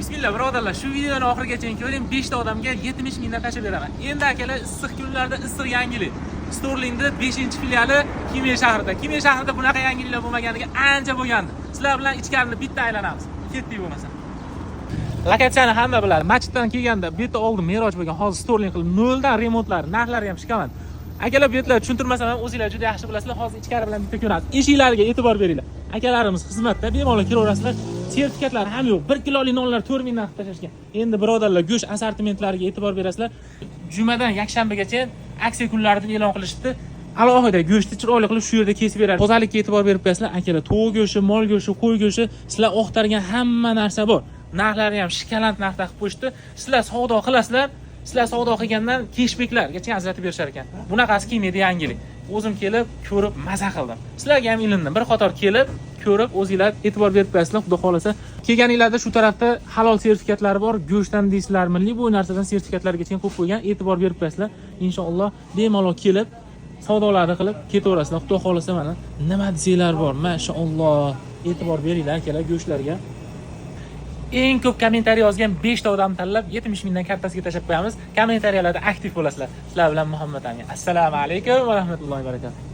Bismillah birodarlar, shu videoni oxirigacha ko'ring. 5 ta odamga 70 mingdan tashlab beraman. Endi akalar issiq kunlarda issiq yangilik. Sterlingda 5-filiali Kimyo shahrida. Kimyo shahrida bunaqa yangiliklar bo'lmaganiga ancha bo'lgandi. Sizlar bilan ichkarini bitta aylanamiz. Ketdik bo'lmasa. Lokatsiyani hamma biladi. Masjiddan kelganda bu yerda oldin Meroj bo'lgan, hozir Sterling qilib noldan remontlari, narxlari ham shikaman. Akalar bu yerlar tushuntirmasam ham o'zingizlar juda yaxshi bilasizlar. Hozir ichkari bilan bitta ko'rasiz. Eshiklariga e'tibor beringlar. Akalarimiz xizmatda bemalol kiraverasizlar. Sertifikatlari ham yo'q. 1 kilolik nonlar 4 mingdan qilib tashlashgan. Endi birodarlar, go'sht assortimentlariga e'tibor berasizlar. Jumadan yakshanbagacha aksiya kunlarini e'lon qilishdi. Alohida go'shtni chiroyli qilib shu yerda kesib beradi. Tozalikka e'tibor berib qo'yasizlar. Akalar, tovuq go'shti, mol go'shti, qo'y go'shti, sizlar oqtargan hamma narsa bor. Narxlari ham shikalant narxda qilib qo'yishdi. Sizlar savdo qilasizlar. Sizlar savdo qilgandan cashbacklargacha ajratib berishar ekan. Bunaqasi Kimyoda yangilik. O'zim kelib, ko'rib, maza qildim. Sizlarga ham ilindim. Bir qator kelib, ko'rib, o'zingizlar e'tibor berib qo'yasizlar, xudo xolasa. Kelganinglarda shu tarafda halol sertifikatlari bor. Go'shtdan deysizlar, milliy bu narsadan sertifikatlargacha qo'yib qo'ygan. E'tibor berib qo'yasizlar. Inshaalloh bemalol kelib, savdolarni qilib ketaverasizlar. Xudo xolasa mana nima desanglar bor. Mashaalloh. E'tibor beringlar akalar go'shtlarga. Eng ko'p kommentariy yozgan 5 ta odam tanlab 70 mingdan kartasiga tashlab qo'yamiz. Kommentariyalarda aktiv bo'lasizlar. Sizlar bilan Muhammad Amin. Assalomu alaykum va rahmatullohi va barakatuh.